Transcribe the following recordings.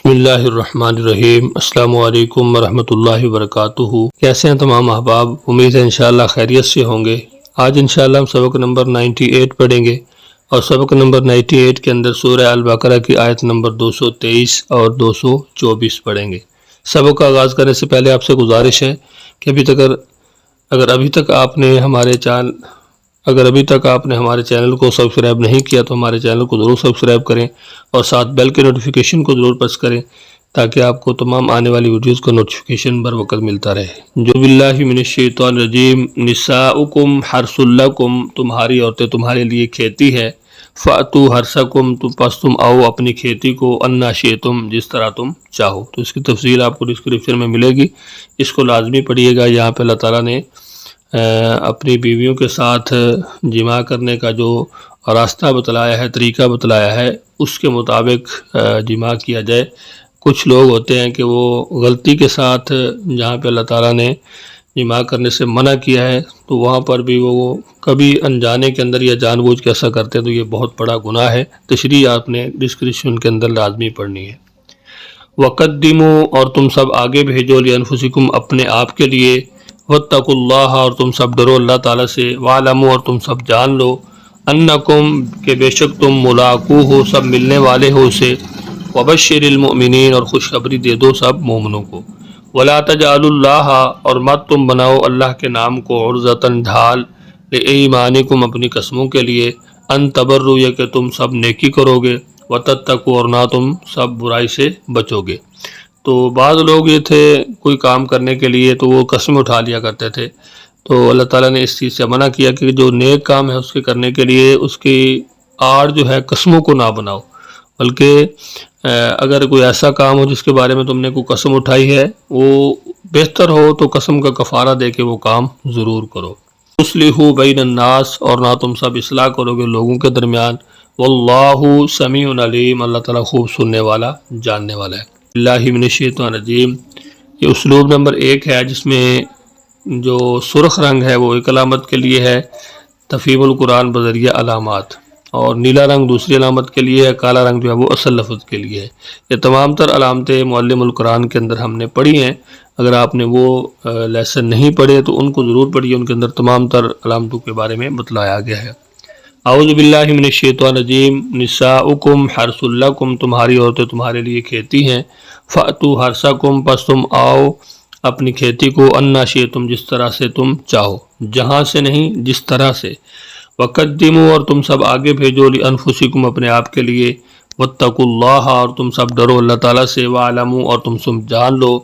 بسم اللہ الرحمن الرحیم۔ السلام علیکم ورحمۃ اللہ وبرکاتہ۔ کیسے ہیں تمام احباب؟ امید ہے انشاءاللہ خیریت سے ہوں گے۔ آج انشاءاللہ ہم سبق نمبر 98 پڑھیں گے، اور سبق نمبر 98 کے اندر سورہ البقرہ کی آیت نمبر 223 اور 224 پڑھیں گے۔ سبق کا آغاز کرنے سے پہلے آپ سے گزارش ہے کہ اگر ابھی تک آپ نے ہمارے چینل کو سبسکرائب نہیں کیا تو ہمارے چینل کو ضرور سبسکرائب کریں، اور ساتھ بیل کے نوٹیفیکیشن کو ضرور پریس کریں تاکہ آپ کو تمام آنے والی ویڈیوز کا نوٹیفیکیشن بر وقت ملتا رہے۔ جو باللہ من الشیطان الرجیم، نساؤکم حرث لکم، تمہاری عورتیں تمہارے لیے کھیتی ہے، فأتوا حرثکم، پس تم آؤ اپنی کھیتی کو، انا شئتم، جس طرح تم چاہو۔ تو اس کی تفصیل آپ کو ڈسکرپشن میں ملے گی، اس کو لازمی پڑھیے گا۔ یہاں پہ اللہ تعالیٰ نے اپنی بیویوں کے ساتھ جماع کرنے کا جو راستہ بتلایا ہے، طریقہ بتلایا ہے، اس کے مطابق جماع کیا جائے۔ کچھ لوگ ہوتے ہیں کہ وہ غلطی کے ساتھ جہاں پہ اللہ تعالیٰ نے جماع کرنے سے منع کیا ہے تو وہاں پر بھی وہ کبھی انجانے کے اندر یا جان بوجھ کے ایسا کرتے ہیں، تو یہ بہت بڑا گناہ ہے۔ تشریح آپ نے ڈسکرپشن کے اندر لازمی پڑھنی ہے۔ وقدموا، اور تم سب آگے بھیجو، لانفسکم، اپنے آپ کے لیے، واتقوا اللہ، اور تم سب ڈرو اللہ تعالیٰ سے، واعلموا، اور تم سب جان لو، انکم، کہ بے شک تم ملاقو ہو، سب ملنے والے ہو اسے، وبشر المؤمنین، اور خوشخبری دے دو سب مومنوں کو، ولا تجعلوا اللہ، اور مت تم بناؤ اللہ کے نام کو، عرضۃ، ڈھال، لایمانکم، اپنی قسموں کے لیے، ان تبروا، یہ کہ تم سب نیکی کرو گے، وتتقوا، اور نہ تم سب برائی سے بچو گے۔ تو بعض لوگ یہ تھے کوئی کام کرنے کے لیے تو وہ قسم اٹھا لیا کرتے تھے، تو اللہ تعالیٰ نے اس چیز سے منع کیا کہ جو نیک کام ہے اس کے کرنے کے لیے اس کی آڑ جو ہے قسموں کو نہ بناؤ، بلکہ اگر کوئی ایسا کام ہو جس کے بارے میں تم نے کوئی قسم اٹھائی ہے، وہ بہتر ہو تو قسم کا کفارہ دے کے وہ کام ضرور کرو۔ اصلحوا بین الناس، اور نہ تم سب اصلاح کرو گے لوگوں کے درمیان، واللہ سمیع علیم، اللہ تعالیٰ خوب سننے والا، جاننے والا ہے۔ اللہ من الشیطان الرجیم، یہ اسلوب نمبر 1 ہے جس میں جو سرخ رنگ ہے وہ ایک علامت کے لیے ہے، تفہیم القرآن بذریعہ علامات، اور نیلا رنگ دوسری علامت کے لیے ہے، کالا رنگ جو ہے وہ اصل لفظ کے لیے ہے۔ یہ تمام تر علامتیں معلم القرآن کے اندر ہم نے پڑھی ہیں، اگر آپ نے وہ لیسن نہیں پڑھے تو ان کو ضرور پڑھیے، ان کے اندر تمام تر علامتوں کے بارے میں بتلایا گیا ہے۔ اعوذ باللہ من الشیطان الرجیم، نساؤکم حرث لکم، تمہاری عورتیں تمہارے لیے کھیتی ہیں، فأتوا حرثکم، پس تم آؤ اپنی کھیتی کو، انا شئتم، جس طرح سے تم چاہو، جہاں سے نہیں جس طرح سے، وقدموا، اور تم سب آگے بھیجو، لانفسکم، اپنے آپ کے لیے، واتقوا اللہ، اور تم سب ڈرو اللہ تعالیٰ سے، واعلموا، اور تم سب جان لو،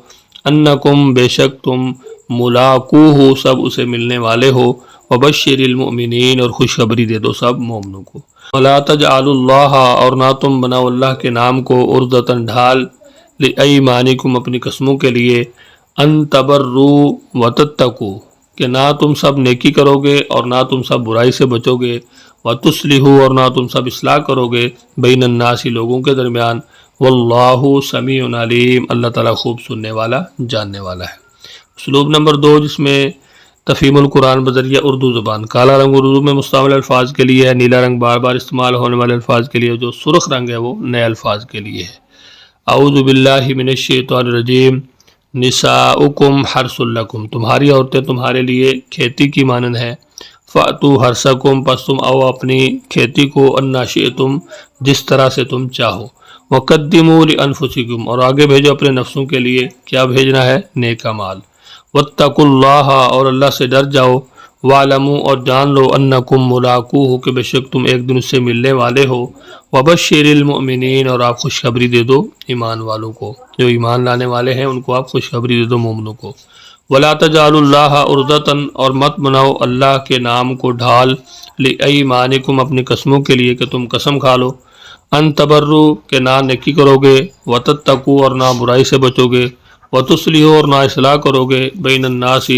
انکم، بے شک تم ملاقو ہو، سب اسے ملنے والے ہو، وبشر المؤمنین، اور خوشخبری دے دو سب مومنوں کو، ولا تجعلوا اللہ، اور نہ تم بناؤ اللہ کے نام کو، عرضۃ، ڈھال، لایمانکم، اپنی قسموں کے لیے، ان تبروا وتتقوا، کہ نہ تم سب نیکی کرو گے اور نہ تم سب برائی سے بچو گے، وتصلحوا، اور نہ تم سب اصلاح کرو گے، بین الناس، لوگوں کے درمیان، واللہ سمیع علیم، اللہ تعالیٰ خوب سننے والا، جاننے والا ہے۔ اسلوب نمبر 2 جس میں تفہیم القرآن بذریعہ اردو زبان، کالا رنگ اردو میں مستعمل الفاظ کے لیے ہے، نیلا رنگ بار بار استعمال ہونے والے الفاظ کے لیے، جو سرخ رنگ ہے وہ نئے الفاظ کے لیے ہے۔ اعوذ باللہ من الشیطان الرجیم، نساؤکم حرث لکم، تمہاری عورتیں تمہارے لیے کھیتی کی مانند ہیں، فأتوا حرثکم، پس تم آؤ اپنی کھیتی کو، انا شئتم، جس طرح سے تم چاہو، وقدموا لانفسکم، اور آگے بھیجو اپنے نفسوں کے لیے، کیا بھیجنا ہے؟ نیک اعمال، واتقوا اللہ، اور اللہ سے ڈر جاؤ، واعلموا، اور جان لو، انکم ملاقوہ، کہ بے شک تم ایک دن اس سے ملنے والے ہو، وبشر المؤمنین، اور آپ خوشخبری دے دو ایمان والوں کو، جو ایمان لانے والے ہیں ان کو آپ خوشخبری دے دو مومنوں کو، ولا تجعلوا اللہ عرضۃ، اور مت بناؤ اللہ کے نام کو ڈھال، لایمانکم، اپنی قسموں کے لیے کہ تم قسم کھا لو، ان تبروا، کہ نہ نیکی کرو گے، وتتقوا، اور نہ برائی سے بچو گے، وتصلحوا، اور نہ اصلاح کرو گے، بین الناس،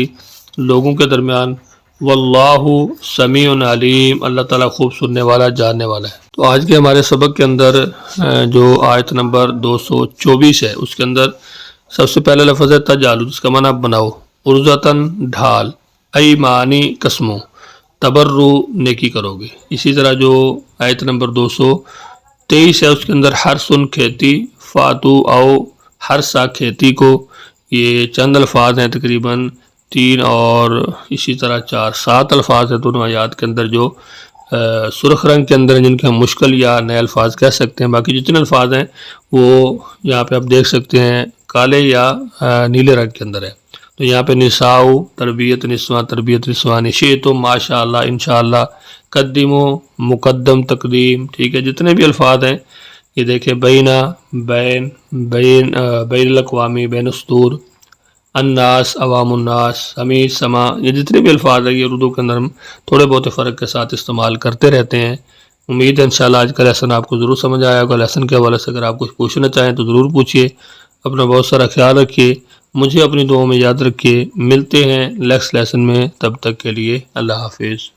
لوگوں کے درمیان، واللہ سمیع علیم، اللہ تعالیٰ خوب سننے والا، جاننے والا ہے۔ تو آج کے ہمارے سبق کے اندر جو آیت نمبر 224 ہے اس کے اندر سب سے پہلا لفظ ہے تجعلوا، جس کا معنی آپ بناؤ، عرضۃً، ڈھال، ایمانی، قسموں، تبروا، نیکی کرو گے۔ اسی طرح جو آیت نمبر 223 ہے اس کے اندر حرث، کھیتی، فاتو او ہرسا کھیتی کو، یہ چند الفاظ ہیں، تقریباً 3 اور اسی طرح 4 7 الفاظ ہیں دونوں آیات کے اندر جو سرخ رنگ کے اندر ہیں، جن کے ہم مشکل یا نئے الفاظ کہہ سکتے ہیں۔ باقی جتنے الفاظ ہیں وہ یہاں پہ آپ دیکھ سکتے ہیں کالے یا نیلے رنگ کے اندر ہے۔ تو یہاں پہ نساؤ، تربیت نسواں، تربیت نسوان، شئتم ماشاء اللہ، انشاءاللہ، قدمو مقدم تقدیم، ٹھیک ہے۔ جتنے بھی الفاظ ہیں یہ دیکھیں، بینا، بین الاقوامی، بین الصدور، الناس، عوام الناس، امیر، سما، یہ جتنے بھی الفاظ ہیں یہ اردو کے اندر ہم تھوڑے بہت فرق کے ساتھ استعمال کرتے رہتے ہیں۔ امید ہے انشاءاللہ آج کا لیسن آپ کو ضرور سمجھ آیا ہوگا۔ لیسن کے حوالے سے اگر آپ کچھ پوچھنا چاہیں تو ضرور پوچھیے۔ اپنا بہت سارا خیال رکھیے، مجھے اپنی دعاؤں میں یاد رکھیے۔ ملتے ہیں نیکسٹ لیسن میں، تب تک کے لیے اللہ حافظ۔